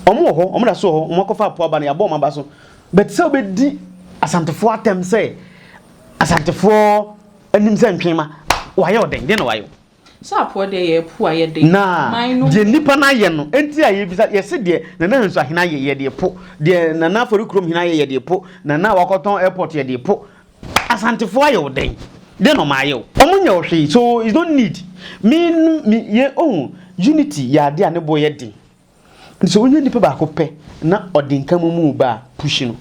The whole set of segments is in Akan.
omo ho omo da so ho omo kofa apo aba na yabo ma ba so but say obedi asantefo atem say asantefo anim say ntwema waye oden de na waye so apo de ye po aye de na je nipa na ye no enti aye bisa ye se de na nso ahena ye de po de na afori krom hena ye de po na wakoton airport ye de po asantefo aye oden de no ma ye omo nya ohwe so is don't need me ye unity ya de ane boy ye din so onye nipa ba ko pe na odinka mu ba push no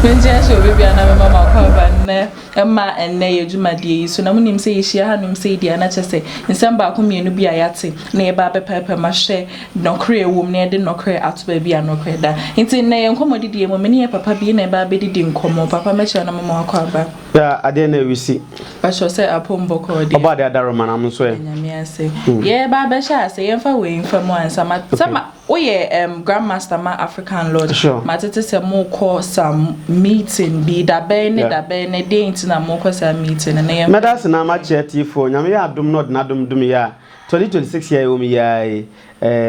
Menja so baby ana mama kwa banne emma enne yedwumadie yi so na munim se yehia hanum se dia na chese nsamba ko mienu bi ayate na e ba bepepe ma hwe nokre ewom na e de nokre atoba bi anokre da nti na ye nkomodidie mo meni ye papa bi na e ba bedidi nkomo papa ma cha na mama kwa ba ya ade na wisi ba so se apombo ko de oba de adaro mana am so ye nyame ase ye ba be sha ase ye mfa we mfa mo ansa ma sama oye grandmaster ma African Lord matete se mo ko some meeting bi da be ne date na mo ko some meeting na ye medas na ma chetifo nyame ya adom no na dum ya 2026 year o mi ya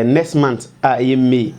next month ye May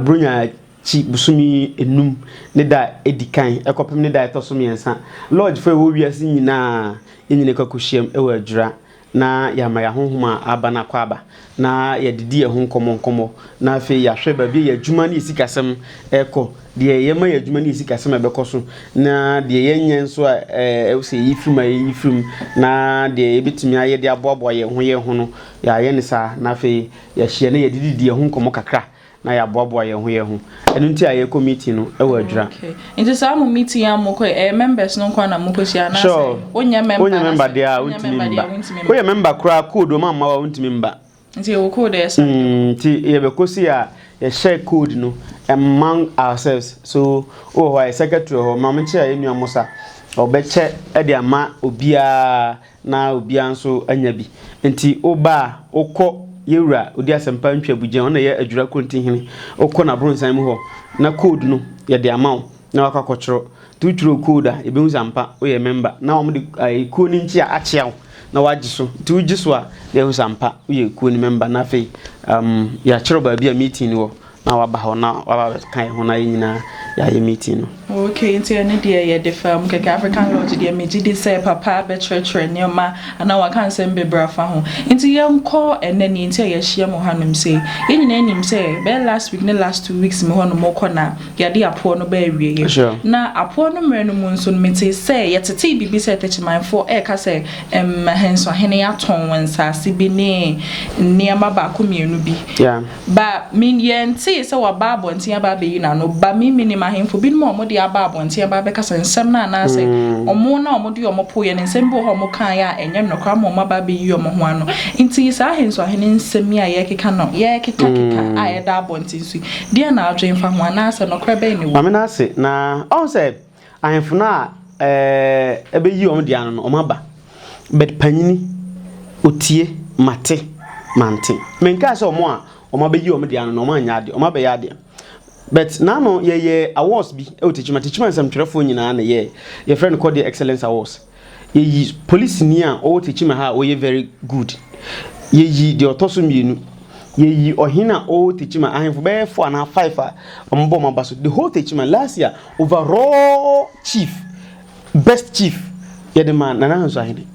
brunya chi busumi enum ne da edikan ekopem ne da etoso miensa lord for wo wiase nyina enyine kwakohiem ewa adwura na ya ma ya honhoma aba na kwaba na ya didi ya honkomo na afi ya hwe ba bi ya adwuma ne sikasem eko de ye ma ya adwuma ne sikasem ebekoso na de ye nyen so e se yifim na de ebitimi aye de aboabo ye ho no ya ye ne sa na afi ya hye ne ya didi ya honkomo kakra na ya boabo ye ho enu nti aye committee no e wa adwura okay nti sa mo meeting ya mo ko members no kwa na mo ko sia na say onya member de a untimi mba onya member kra code ma wa untimi mba nti wo code esa nti ye be kosi ya share code no among ourselves so why secretary ho ma mche ya enu amosa obeche e de ama obia na obia nso anya bi nti oba okọ yewura odi asempa ntwa buje ona ye adwura kontinhene okọ na bronsan mu ho na code no ye de ama na wakakochro tuturo code a ebe uzampa oye member na omo de ko ni nchi a achiaw na wagiso ti ugiso a de uzampa oye ko ni member na fe ya chiro ba bia meeting wo na waba ho na waba kan ho na nyina ya ye meeting no okay nti ene de ye de fam ke African Lodge de meji de say papa be church ne ma ana wa kan sem be brafa ho nti ye nko ene ni nti ye hia mo hanum say ye nyina anim say be last week ne last 2 weeks me ho no mo kona ya de apo no ba awie ye na apo no mre no mu nso meti say ye tete bibi say techiman for e ka say henso hene ya ton wansase bi ne ma ba ko mienu bi ba min ye nti say wa ba bonti ya ba be yi na no ba mi minima hemfo bi no mo de aba abonti aba be kasa nsem na na say omo na omo de omo poye ne nsem bo ho mo kan ya enyem no kwa mo ba be yi omo ho ano nti sa ahenso ahene nsem ya ye keka no ye keka a ye da abonti nsu de na adwen fa ho na ase no kra be ni wo mame na ase na on say ahenfo na ebe yi omo de ano no omo ba bet panyini otie mate mante menka say omo be yi omo de ano no omo anya de omo be ya de but now no ye awards bi e teachman sam twerefo nyina na ye friend called the excellence awards ye police ni a o teachman ha o ye very good ye the otoso mienu ye ohina o teachman ahenfo be 4 and 5 a ombo mabaso the whole teachman last year overall chief best chief ye the man na hanso ahene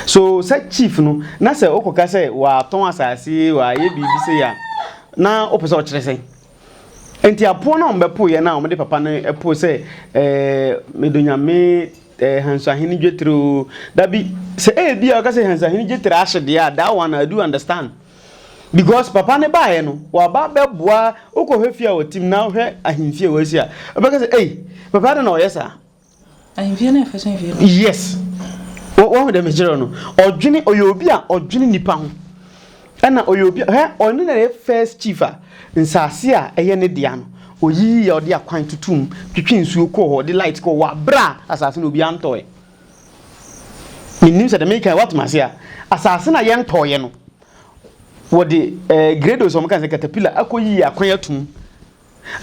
so say chief no na say okoka say wa ton asase wa ye bibi say ya na opese o kire say enti apo na ombepo ye na omde papa na epo se medonyame hanso ahini dwetro da bi se bia o ka se hanso ahini dwetro ahede ya that one I do understand because papa ne ba ye no wa ba beboa okohwefia o tim na hwe ahimfie wasi a o ka se papa de na o yesa ahimfie na fashion fie yes wo de mejiro no odwene oyobi a odwene nipa ho ana oyobi onu na first chief a nsase a eye ne dia no oyi ya odi akwan tutum twetwe nsuo ko ho de light ko wa bra asase no obi antoye minnim se de make what masia asase na ye ntoye no wo de grados o mkan se caterpillar akoyi akwan atum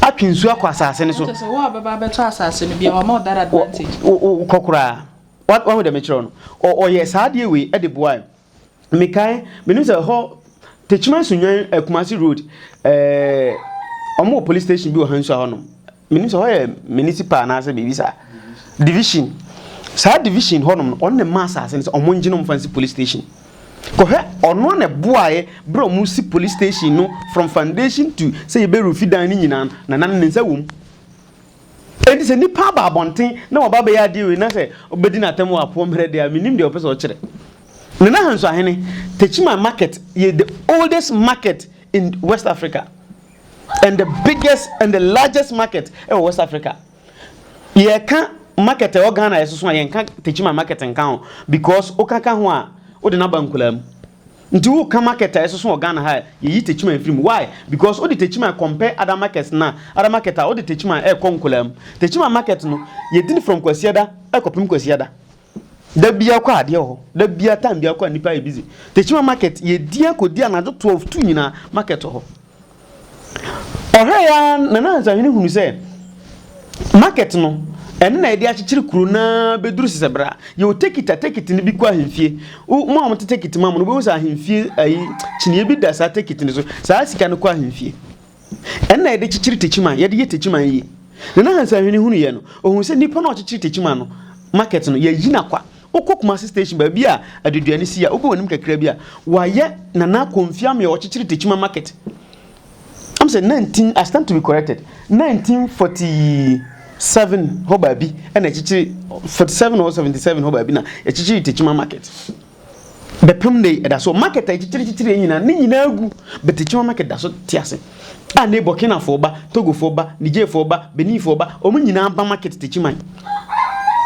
atwe nsuo akwa asase ne so so wo baba beto asase no bia o ma that advantage kokura what we de me chiro no o ye saade we e de boy mekai minnim se ho Techman Sunyan Kumasi Road omo police station bi o hanso hono menim so hoye municipal na asa bibisa division sa division hono on ne massa ase so omo ngino mfansi police station ko he ono na boaye bro mu si police station no from foundation to say be rufidan ni nyina na nan ne nsa wom edi se ni pa ba bonten na oba be ya die we na se obedi na temu apo mre de menim de opese o kire ne na hanso ahene Techima market ye the oldest market in West Africa and the biggest and the largest market in West Africa. Ye can market e Ghana yeso ye kan Techima market nkan because okaka ho a o de na bankulam nti wo kan market yeso Ghana ha ye yi Techima film. Why? Because o de Techima compare other markets na other market o de Techima e konkulam Techima market no ye din from Kwasiada e kopim Kwasiada da bia kwa ade ho da bia tam bia kwa nipa e busy Techima market ye dia ko dia na 12 tu nyina market ho ya na za hini hunu se market no ene na edi achichiri kuru na beduru sisebra you take it ni bi kwa hemfie mo am take it ma mo no be wo hemfie ayi chinie bi da sa take it ni so sa sika no kwa hemfie ene na edi chichiri Techima ye de ye Techima yi na za hini hunu ye no ohun se nipa na chichiri Techima no market no ye yina kwa okokuma station ba bia adeduani si ya obo wonim kakra bia waye na na konfia me o chichiri Techima market. I'm saying I stand to be corrected. 1947 Hobabi and a chichi 47 or 77 Hobabi na a chichi Techima market. The Pumday that's so market a chichi na gu but Techima market that's so tiase. And they Burkina Foba, Togo Foba, Niger Foba, Benin Foba, Omunina ba market Techima.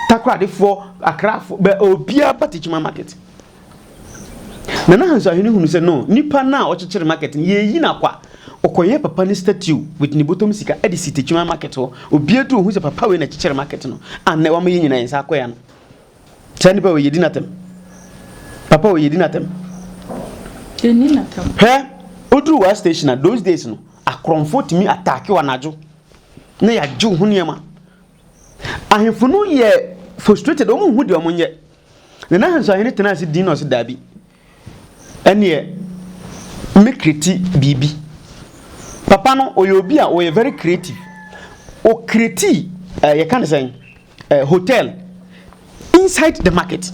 Takra de for Accra for Obia ba Techima market. Nana hanso ahini hunu se no nipa na o chichi market ye yina kwa okoye papa ni statue with ni bottom sika edisi Techima market ho obiedu hu se papa we na chichere market no anne wa me nyina nsa akoya no tani ba we yedi natem papa we yedi natem yedi natem he odu wa station na those days no akronfo timi attack wa najo na ya ju hu niema ahemfo no ye frustrated o mu hu de o munye na hanso ahene tena ase din no se dabi ene me kriti bibi papa no oyobi a o very creative o create you can say hotel inside the market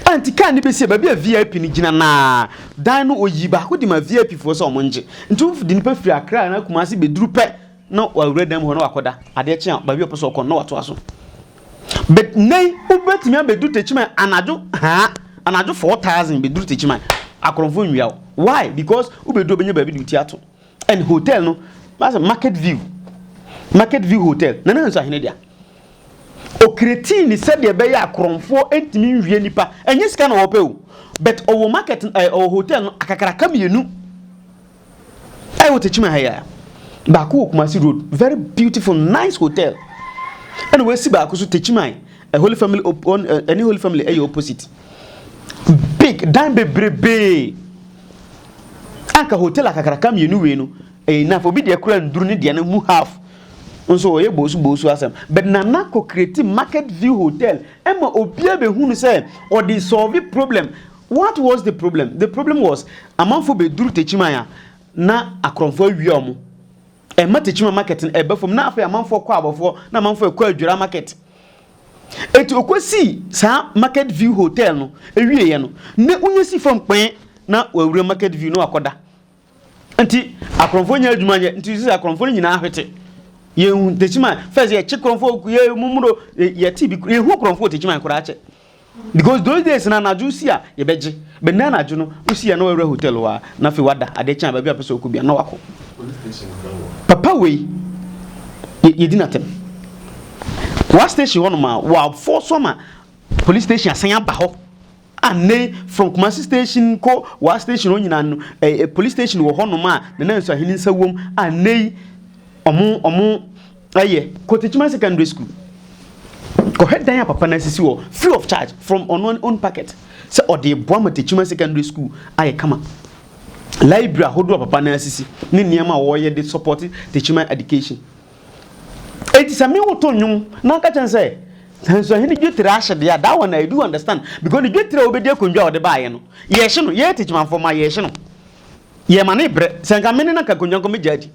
antika ni be se ba bia VIP ni gina na dan no oyiba ko di ma VIP fo so omonje ntu di ni pa firi Accra na Kumasi be duru pe no wa redam ho no akoda ade che ba bia opo okon no wato aso but nei ubetimi abedu Techima anajo 4000 be duru Techima akronfo nwia. Why? Because ubedu benye ba bi duti ato and hotel no that's a market view hotel na nso ahene dia o create ni said de be ya akronfo entimi nwie nipa enye sika na wo pe o but o market o hotel no akakara kamienu ai wo Techima haya ba ko Kumasi Road very beautiful nice hotel and we see ba ko so Techima a Holy Family on any Holy Family ay opposite big dan bebrebe aka hotel akakara kamienu we no na for bi de kura nduru ne de na mu half nso ye bosu asem but nana ko create market view hotel ema obia be hunu say or the solve problem. What was the problem? The problem was amanfo be duru Techima ya na akronfo awiom ema Techima market e be from na afa amanfo kwa abofo na amanfo kwa adwura market eti okwesi sa market view hotel no ewie ye no ne unyesi from pen na wawura market view no akoda anti akronfo nya adwuma nye nti sisi akronfo nyina ahwete ye hu Techima first ye chikronfo ye mumuro ye tibi ye hu akronfo Techima kora ache because those days na najusi a ye beje be na naju no usi ya no wawura hotel wa na fe wada ade chan ba bia pese okubia na wako papa we ye dinatem what station one ma wa for summer police station asan aba ho ane from Kumasi station ko wa station onyina no police station wo hono ma na nso ahini nsa wom ane omo aye ko Techima secondary school ko head dan papa na sisi wo free of charge from on packet say ode boama Techima secondary school aye kama library hodo papa na sisi ne niam a wo ye de support Techima education eti sami wo to nyum na ka chan say so he dwetire ahye de that one I do understand because the dwetire obedi akondwa ode baaye no ye hye no ye Techima for ma ye hye no ye mane bre senka mene na kakonyanko me jaji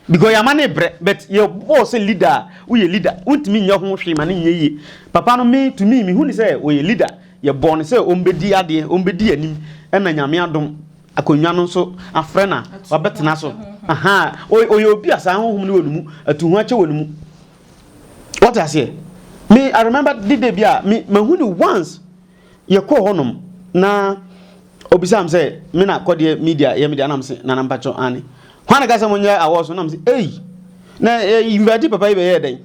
because ya mane bre but your boss leader we leader untimi nya ho hwe mane nyeye papa no me to me hu ni say we leader ye born say ombedi ade ombedi anim na nyame adom akonwa no so afrena wabetena so aha o ye obi asa honhom ne wonumu atuhu ache wonumu what I say me I remember the day bia me hu ni once ye ko honom na obisam say me na kode media ye media nam say na nampacho ani hwana ga say monya awoso nam say na invite papa ibe ye den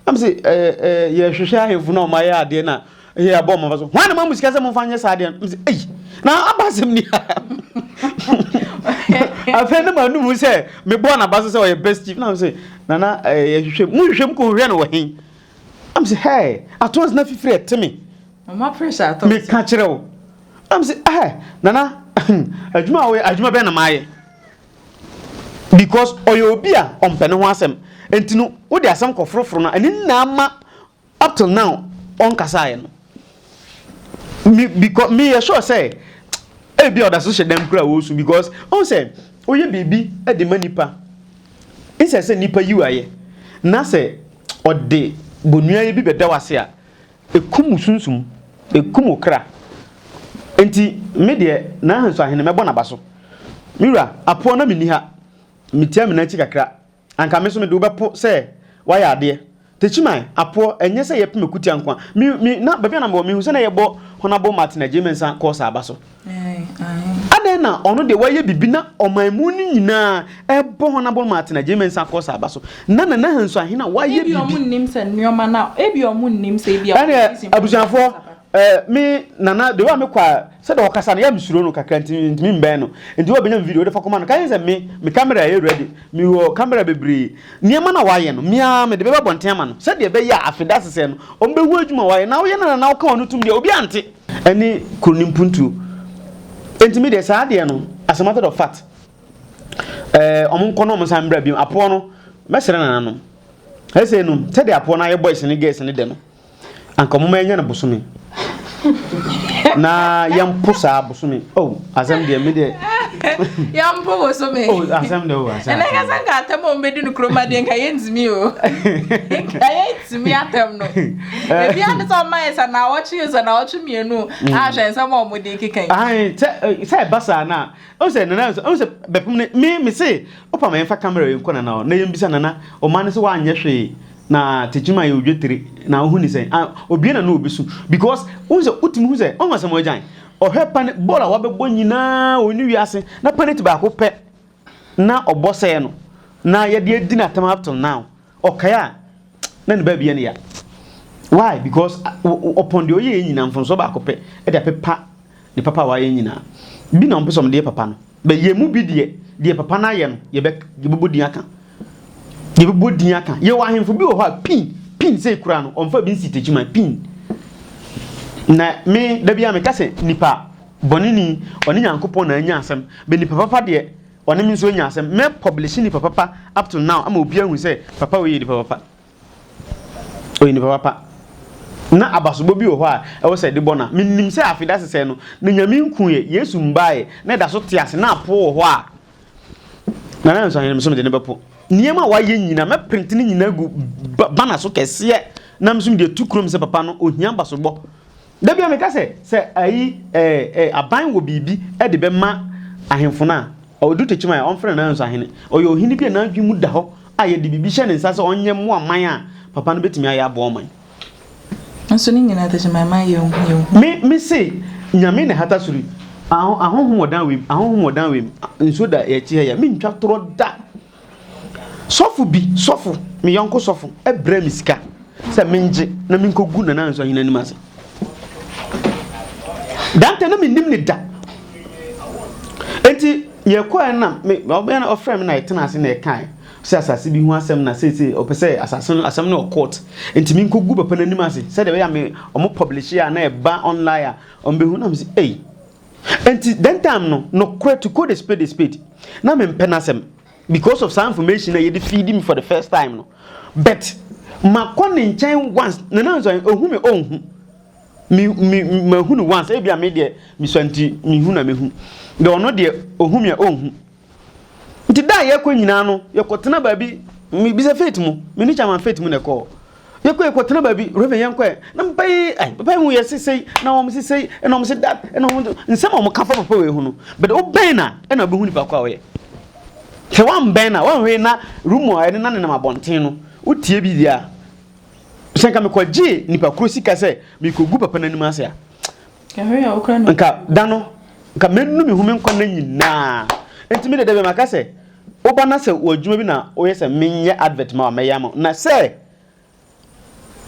nam say ye hwehwe ahefu na o ma ye ade na ye abom ma so hwana ma musika say mo fanye sa ade nam say na abasem ni afende ma nu mu say me bo na baso say o ye best chief nam say nana ye hwehwe mu hwehwe ko hwe no wo hen nam say hey atwas na fifire eteme mama pressure atwas me ka kire wo I'm say, Nana, ajuma be na maye. Because oyobia on pene ho asem. Entinu wo de asem kofrofro na ani na ama up till now on kasaye no. Because me sure say e bi oda so she dem kura wo su because on say oye bibi e de manipa. Inse say nipa yiwaye. Na say ode bonua ye bi beda wase a ekum sunsum ekum okra. Enti me de na hanso ahene mebo na baso mira apo na meni ha mitia me na chi kakra anka me so me de obepo se waya ade techiman apo enye se yep mekuti ankwa mi na bebia na me hu se na yebo honabo Martin Ajimensa course abaso ade na ono de waye bibi na omanmu ni nyina ebo honabo Martin Ajimensa course abaso na hanso ahene waye bibi ebi omunnim se nyoma na ebi omunnim se ebi abujanfo me nana de wa me kwa se de okasa na ya misuro no kakra ntimi mbe no ndi wa benya video de fa koma no kan se me camera e ready me wo camera bebre niema na waye no mia me de be bonten ama no se de be ya afida sese no o mbe hu adwuma waye na wo ye na wo ka wono tum de obi ante ani kunimpuntu ntimi de sa de no as a matter of fact omon kono mo san bra bi apo no mesere nana no ese no se de apo na ye boys ne girls ne de no anka mo manya na bosome na yampo sa bosome asem de me de yampo bosome asem de asem ene ka san ka atem o medi no kroma de nka yentimi o nka yentimi atem no e bia ne so ma yesa na wochi mienu a hwen sam o mo de kikan sai basa na o se bepum me say opa ma yemfa camera yenko na yembisa na o man se wa anye hwe na techima ye odwetire na hu ni sen obie na obesu because unse utimi hu se on wasem ojan ohwe pan bola wa bebo nyina oni wiase na penalty ba ko pe na obose no na ye de adi na time up till now okaya na ne ba bia ne ya why because upon the oye nyina mfonso ba ko pe e de pepa ni papa wa ye nyina bi na mpesom de papa no be ye mu bi de papa na ye no ye be bobodi aka yebebo din aka ye wa hemfo bi wo ha pin say kura no onfa bi nsi techima pin na me da bia me kase nipa bonini oni nyankopon na anya asem be nipa papa de oni mi nso anya asem me publish nipa papa up to now ama obi ahu say papa we nipa papa o nipa papa na abasobo bi wo ha e wo say de bona minnim say afida sese no na nyame nku ye Yesu mbae na da so te ase na apo wo ho a na nso ahene so me de ne bepo niema waye nyina me print ni nyina gu bana so kese na msum de tukrom se papa no ohia basobo da bia me ka se ayi aban wo bibi e de be ma ahemfo na o du techima ya onfre na nso ahene o yo ohini bia na adwi mu da ho aye de bibi hye ne nsa se onye mo aman a papa no betimi aye abo oman nso ni nyina techima ma ye ohun me se nyame ne hata suri ahonhom odan we nso da e chi ya me ntwa toro da sofu mi yonko sofu ebra misika se menje na mi nkogu na nanso hina ni mase dante na mi nim ni da enti ye ko na me obe na ofrem na etena ase na e kan se asase bi hu asem na se opese asase na court enti mi nkogu papa na nim ase se de be ya me omo publish ya na e ba online a ombe hu na mi se enti then time no credit to code spade na me mpena asem because of some information that you feed me for the first time no but ma kone nchen once na nanzo ohu me onhu me hu no once e bia me de mi swanti mi hu na me hu de ono de ohu me onhu nti da ye kɔ nyina no ye kɔtena baabi mi bisa faith mu mi ni chama faith mu ne kɔ ye kɔtena baabi reverend yan kɔ na mpai ai papa mu ye sisei na wo sisei na wo se that na wo nsɛm wo ka fa papa we hu no but o bɛn na na obehu nipa kɔ a wo ye se wan bɛn na wan hwe na rumo a ne na ne na mabɔnten no wotie bi dia senka me kɔgye nipa kuro sika sɛ me kɔgu papa nanim ase a hwe ya okra no nka dano nka mennu me hu me nkɔ na nyina enti me de be maka sɛ oba na sɛ wadwuma bi na oyɛ sɛ menye advert ma ma yam na sɛ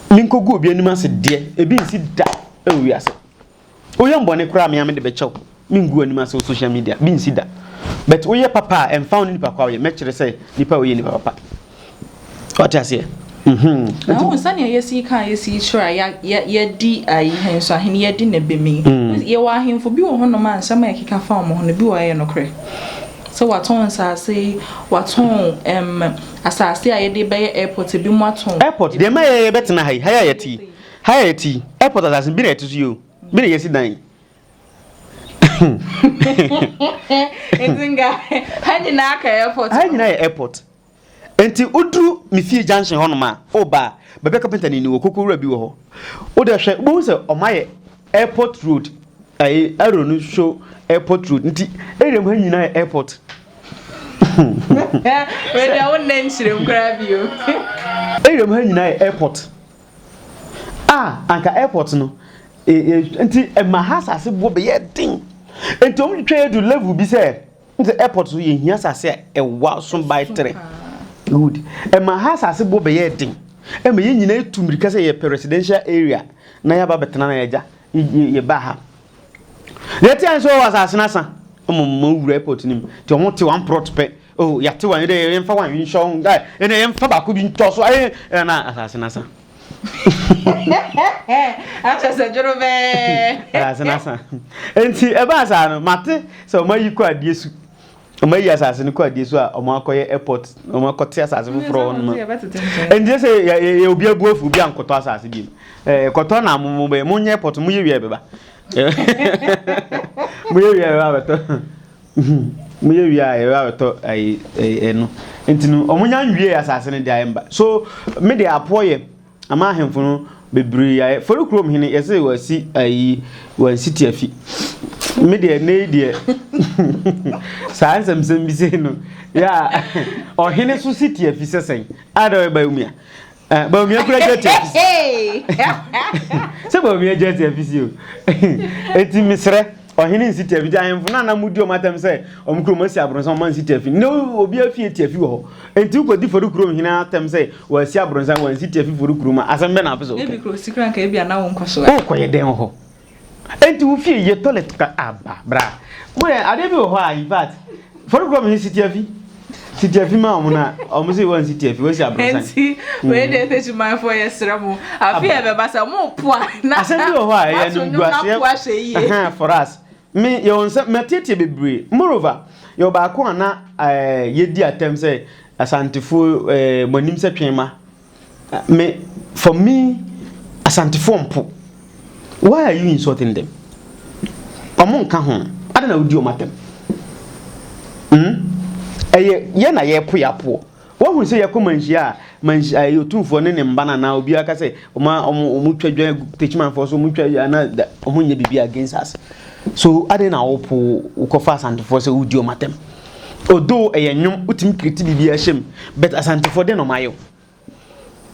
minkogu obi anim ase de ebi nsi da ewi ase oyɛ mbɔne kura me am de be kyɛw mingu anim ase social media bi nsi da but oyɛ papa and found nipa kwa oyɛ mɛkyere sɛ nipa oyɛ nipa papa what you say na wo sane yesi kan yesi chura ya di ayi henso ahene ya di na bemi ye wa ahemfo bi wo hono ma nsama ya keka fa mo hono bi wo ye no kre so waton asase waton asase a ye de be airport bi mu aton airport de ma ye betena haya yati airport asase bi na etusu yo bi na yesi dan enzinga hani na aka airport hani na airport enti udru mifie junction hono ma oba bebe carpenter ni wo kokowura bi wo ho o de hwe bo se o maye airport road ai aro no show airport road nti erem ha nyina airport we da won na nchire mkra bi o erem ha nyina airport anka airport no enti ma ha sase bo be ye din enti o twa do level bi se nti airport so ye hia sase e wa so by 3 good ma ha sase bo be ye din ma ye nyina etumrika se ye presidential area na ya ba betena na yaja ye ba ha yeti an so wasase na sa mo wura airport nim ti o te one prot pe oh yate wan de ye mfa wan winshon guy ene ye mfa ba ko bi nto so na asase na sa acha se joro be asase na sa enti e ba sa no mate so ma yi ko adiesu ma yi asase ni ko adiesu a o ma akoye airport o ma akote asase fufuro no enti se ye obi abuafu bi ankoto asase bi koto na mo be mo nye airport mo ye wi beba mo ye wi beba beto mo ye wi a beto ai no enti no o mo nya nwie asase ni dia emba so me de apoye ama ahemfo no bebre ya for krom hene yese wasi ai wan city afi me de ne de sansam sam bi se no ya o hene so city afi sesen ada ba umia ba umia kura jet se ba umia jet afi si o eti misre o hene city afi ahemfo na mudi o matam se o mkrom asi abronsan man city afi no obi afi eti afi wo enti ko di for krom hene atam se wasi abronsan wan city afi for krom asambe na apeso ebi kro sikran ka ebi ana won kwaso o ko ye den ho enti wo fie ye toilet ka aba bra mo ade bi wo ho a in fact for krom hene city afi ma o na o mo se wan city afi wasi abronsan enti we dey teach my for yesramo afi e be basa mo poa na asambe wo ho a ye no guase for us me you onse metete bebre moreover you ba ko na ye di atem say asantifo monim se twema me for me asantifo mpo why are you insulting them amon ka ho ada na odi o matem ye na ye po ya po wo hu se ye ko manhia yotumfo ne ne mba na obi aka se omu twadwa techimanfo so omu twa na omu nya bibia against us so ade na opo ukofa asantifo se udi o matem odo eyenwum utim kriti bibia hyem but asantifo de no mayo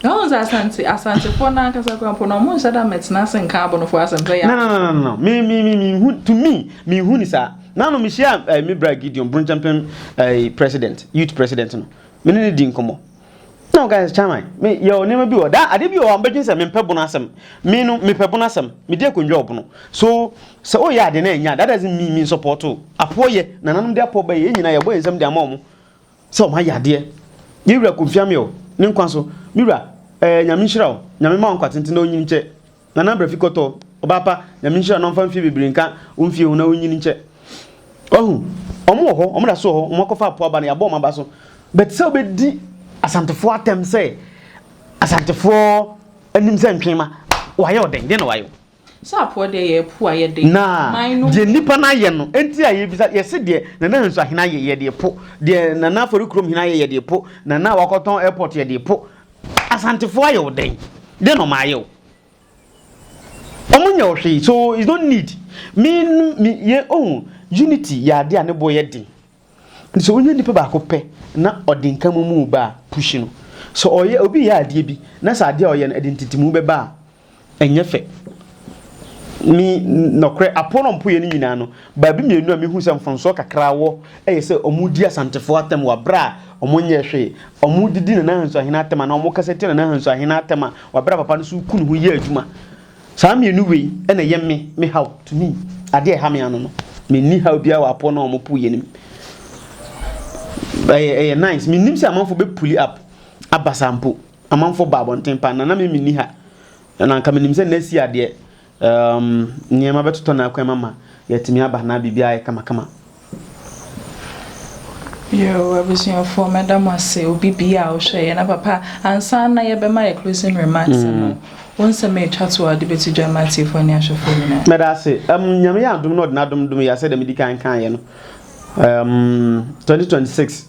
no asantifo na kasa kwa po no mo nshada metna sen ka abo no fo asantifo ya no me to me hu ni sa na no me share me bra Gideon Bron champion president youth president no me ne di nkomo no guys chairman me yo nema bi o da ade bi o ambedwin se me pebo na asem me no me pebo na asem me de konwa obo no so o ya de na nya that doesn't mean support o apoye na nanum de apo ba ye nyina ye boy nsem de amom so ma ya de ye wura konfia me o ne nkwan so mi wura nyame nhira o nyame ma onkwatente na onyin nche na na bra fikoto obapa nyame nhira no mfa mfie bibiri nka omfie hu na onyin nche ohu omo ho omo da so ho omo kofa apo aba na ya bo ma ba so but so be di asantefo atem say asantefo anim se ntwema wayo den na wayo so apo de ye po aye de na de nipa na ye no enti aye bisa ye se de na na nso ahena ye de po de na na for krom hena ye de po na na wakoton airport ye de po asantefo aye oden de no ma aye omunya ohwe so is don't need me ye unity ya de ane boy ye so onye nipa ba ko pe na odinka mu ba push no so oye obi ya ade bi na sa ade oye na identity mu be ba enye fe mi nokre apono mpo ye ni nyina no ba bi mienu a mi hu sem fonso kakra wo eye se omudi asantefo atem wa bra omonye hwe omudidi na hanso ahina atem na omokaseti na hanso ahina atem wa bra papa no su kunu hu ye adwuma sa mienu we na ye me how to me ade ha me ano no me ni how bia wa apono omopo ye ni nice me nim se amanfo be pull up abasampo amanfo babonten pa na me ni ha na nka me nim se na si ade niema beto na akwa mama yetimi aba na bibia ay kama yo abusin for madam ase obi bia o hwe na papa ansa na ye be ma closing remarks no wonse me chatwa de beti dramati for ni ashofo ni na meda ase nyame ya adum no de na dum ya se de medical kan ye no 2026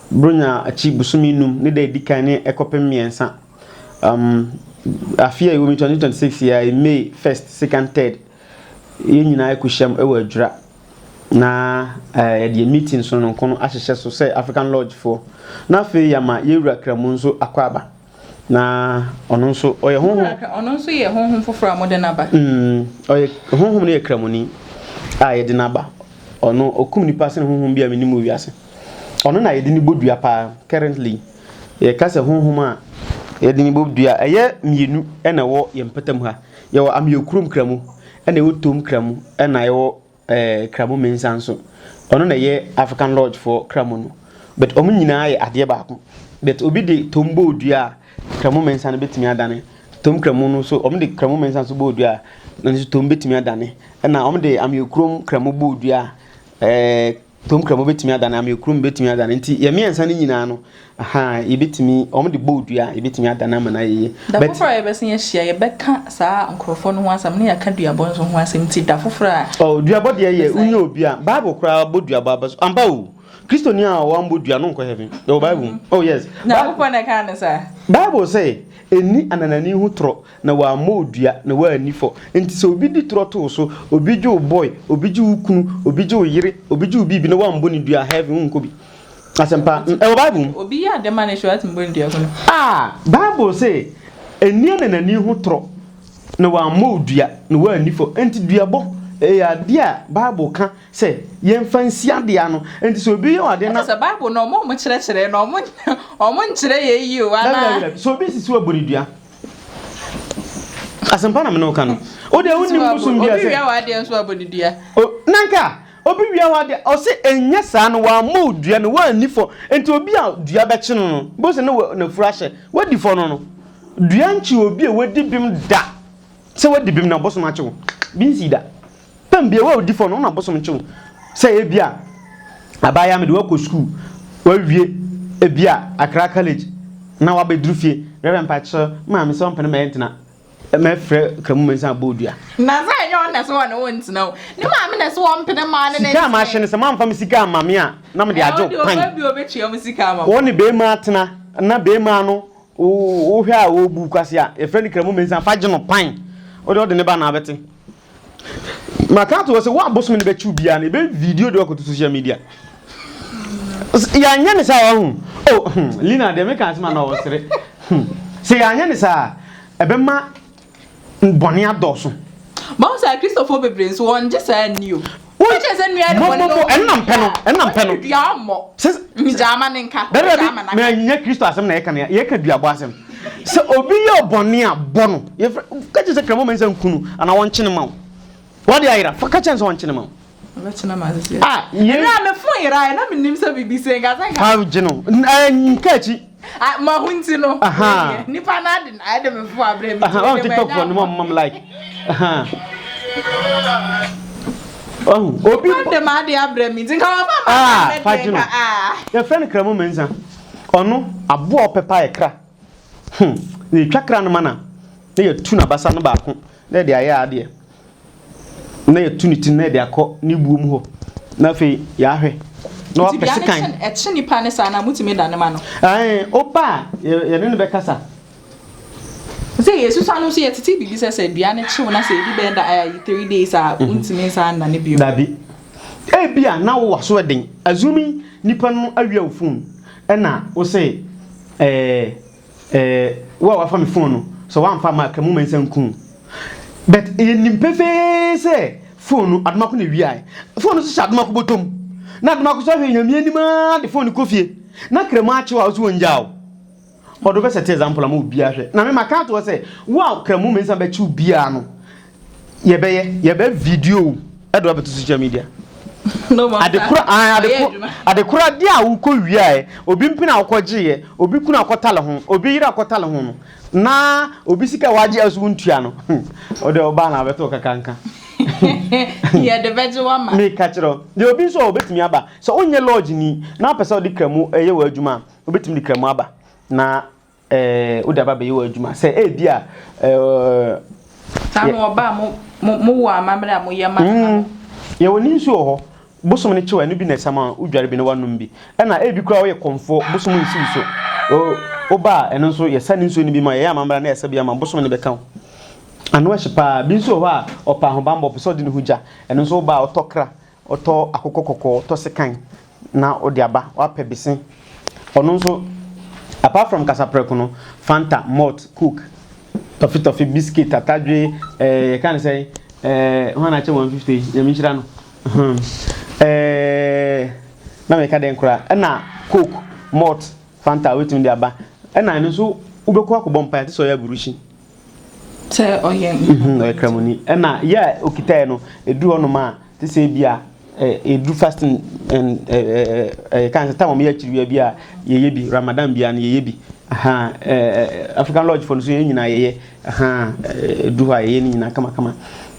brunya achi busumi num ne de edikan ne ekopem miensa afia yomi 2026 ya May 1st 2nd 3rd ye nyina ekuhyam ewa adwura na the meeting so no kono ahyehye so say African Lodge for na fe ya ma yewura kramu nso akwaba na ono nso oye ye honhom foforo amode na ba oye honhom ne ye kramuni ye de na ba ono okum ni pass ne honhom bia menimu wiase ono na ye de ni bodua pa currently ye kase honhom a ye de ni bodua eye mienu na wo ye mpatam ha ye wo amyekurum kramu na wo tom kramu na ye wo kramu mensanso ono na ye African Lodge for kramu no but omu nyina ye ade baako but obi de tombo odua kramu mensan betimi adane tom kramu no so omu de kramu mensanso bo odua na so tom betimi adane na omu de amyekurum kramu bo odua tom kramu betimi adane amyekurum betimi adane nti ye miensan ni nyina no ye betimi omu de bo odua ye betimi adane amana ye but da foforo ye besin ye hia ye beka saa nkrofo no ho asam ne yaka duabo nso ho asam ti da foforo a duabo de ye unye obi a bible kra bo duabo abaso amba o Christo ni a wambo dua no nko heaven the bible oh yes na foforo na kan sa bible say eni ananani hu tro na wa modua na wa anifo enti so obi di tro to so obi ju boy obi ju kunu obi ju yire obi ju bibi na wa mbo ni dua heaven nko bi asempa bible obi ya de man show at mbo ni dua kono bible say eni ananani hu tro na wa modua na wa anifo enti dua bo ya dia bible kan say yen fansi ade ano enti so obi yo ade na say bible no mo kire no mo nkire ye yi o ana so obi sisi wa bonidua asempa na me no kan o de woni musum bia say obi wi awade nso abonidua nanka obi wi awade o se enya sa no wa modua no wa anifo enti obi a dua be kye no bo se na furahye wadi fo no dua nchi obi e wadi bim da se wadi bim na boso ma kye binsi da pambia wa odi fo no na bosom nchew say ebia abaya me de wa ko school wa wie ebia Accra College na wa bedru fie reverend pacho ma me so mpene ma entina me frɛ kramu mensa bodua na za enyo na so na wontina o ni ma me na so mpene ma ne sika ma hye ne se ma mfa me sika ma me a na me de ajo pan o bi obetwe o sika ma woni be ma atena na be ma no o hwe a wo bu kwase a e frɛ ni kramu mensa fa gye no pan o de ne ba na abete makato was wa bosom ne be chu bia ne be video de ko to social media ya nya ne sa wa Lina de me kan se ma na o sere se ya nya ne sa ebe ma boni adoso ma o sa Christopher Bebre so on just a new wo che se nua ne boni enam peno ya mo mi jama ne nka jama na me nya Christo asem na ye ka duabo asem se obi ye boni abono ye ka che se kramo men san kunu ana won chine ma what the ira for catch on chinema let's na mazisi ye na me fun ira na me nim se bibi se nga san how jino nkachi ma hunti no nipa na de me fu abre mi on TikTok for no mom like obi de ma de abre mi tinka wa ma your friend kramu menza ono abo opepa ekra ne twakra no mana ne ye tu na basa no ba ko ne de aye ade na yɛ tuniti na de akɔ ne buom ho na fe ya hwe na wa pese kan ɛkye nipa ne sa na mutimi da ne ma no opa yɛ ne be kasa say yesu sanu so yɛ titi bibi sɛ dua ne kyew na sɛ ebi bɛnda 3 days a untimi sa na ne bio dabi bia na wo waso eden azumi nipa no awia wo phone ɛna wo say wa fa me phone no so wa mfa ma kamu mensa nku but yenim pefe say phone adoma ko na wiai phone so adoma ko botom na adoma ko so hwe nyamie anima de phone ko fie na krema ache wa so wonjao odo be set example am obi ahwe na me maka to say wa kremu mensa be chi obi a no ye be video edo be to social media no ma adekura dia wo ko wiai obi mpina akɔgye ye obi kuna akɔtale ho obi yira akɔtale ho no na obi sika waje asu ntua no ode oba na beto kakanka yeah the veggie one me kachiro de obi so obetimi aba so onye lodge ni na pese odi kremu eye wa adwuma obetimi di kremu aba na odi aba be ye wa adwuma se bia tanu oba mo wa amamre a mo ye ma ye woni nsu ho bosom ne chewa no bi na sama udware bi ne wanum bi na ebi kura wo ye konfo bosom nsi so oba eno nso ye sane nsu ni bi ma ye amamra na ye sabia ma bosom ne be kan anu ahyepa bi nso ho a opa ho bambo so de ne huja eno nso oba otokra oto akokokoko to sekan na odi aba wa pebisen ono nso apart from kasapreko no fanta malt cook toffee biscuit atadwe can say ho na che 150 ya mi hira no na me ka den kura na coke malt fanta wetin dey aba na no so ubekọ akobọ mpa te so ya burushi te oye oye kramoni na ya okitae no edu hono ma te se bia edu fasting and kan ta mo ya chiri bia yeye bi ramadan bia na yeye bi African Lodge for so nyina yeye edu ha yeye ni nyina kama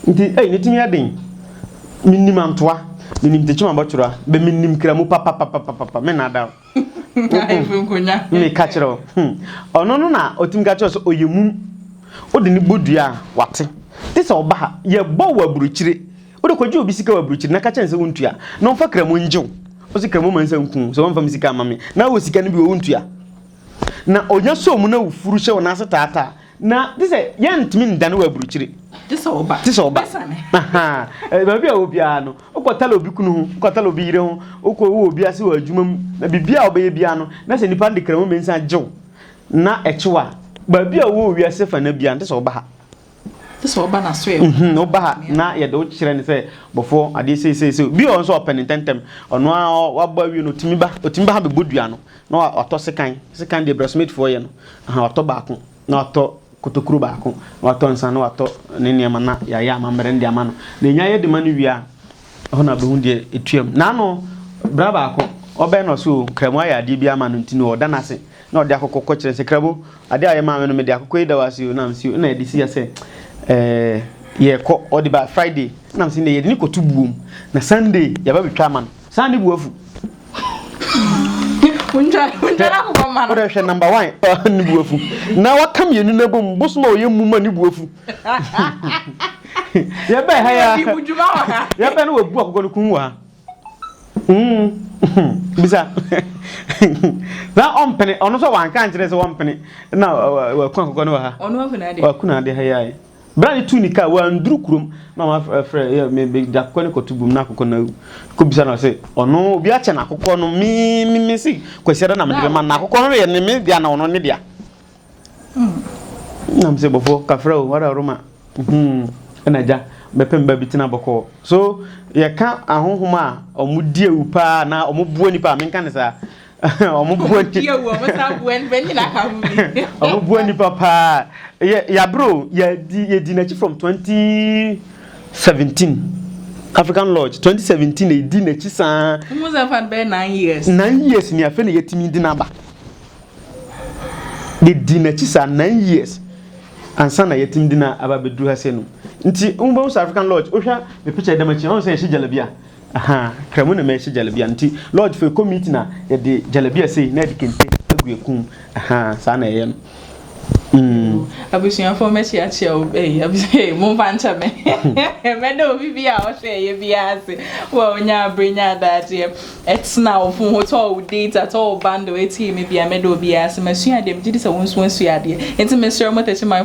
nti ne timi aden minim antoa minim techima botura be minim kramu papa me na da ai funkunya me kachiro ono no na otim kachiro so oyemu odi ni bodua wate tisa oba ha ye bo wa buruchire odi kwaji obi sika wa buruchire na kacha nse wontua no mfa kramu njew o sika kramu mansa nku so mfa misika amame na wo sika ne bi wontua na onya so mu na wufuru hye wona setata na tisa ye ntimi ndane wa buruchire tisa oba baby a obia no okotala obi kunu ho okotala obi yire ho okowo obi ase wa adwuma na bibia obeye bia no na se nipa de kramu mensa jew na echewa baby a wo wi ase fa na bia tisa oba ha tisa oba na so oba ha na ye do kire ne se bofo ade se bi on so open tentem ono a waba wi no otimiba ha be bodua no na oto sekan de breastmate for ye no oto ba ko na oto kotokuru ba ko wato nsa na wato ne niam na ya amamre ndi ama no na nya ye de manu wia ho na behun de etuam na no bra ba ko obe no so kramu aya de bia ama no ntino oda na se na ode akokko kire se kramu ade aye ma me no me de akokko ida wasi na msi na edi si ya se ye ko ode ba Friday na msi ne ye de ni kotu buom na Sunday ya ba betwa man Sunday buafu unja ko ba man ode hwe number 1 ni buafu na wakam yenu na bom bosoma oyemu ma ni buafu ya ba ha ya ba no wabu akokko no kun wa bisa na ompene ono so wan kan kire se ompene na wa kun akokko no ha ono afuna de wa kuna de ha ya brand tunika wa nduru kurom na ma frɛ ya me be da akokko ne kotubum na akokko na ko bisa na se ono obi ache na akokko no mi si kwasiada na me de ma na akokko no ye ne me dia na ono ne dia na mse bofo kafra o wara roma enaja bepem ba bitina boko so ye ka ahohoma omudie upa na omubuo nipa menka ne sa omubuo die wo masa buen beni na ka hu omubuo nipa pa ya bro ye di na chi from 2017 African Lodge 2017 e di na chi sa muza fan be 9 years ni afa na yetimi di na ba de di na chi sa 9 years ansa na yetimi di na aba bedu ha se no nti umba South African Lodge ohwa me picture dem achi on say shi jalabia kramu na me shi jalabia nti Lodge for committee na ye de jalabia sei na de kente aguekun sa na ye no abusuafo me chia chia abusuafo mo fancha me me do bibi a o hwe ye bia ase wo nya abrenya daje etna ofun ho to data to bando eti me bia me do bia ase masua dem gidi se wonsu ansua de enti me sure mo tachi my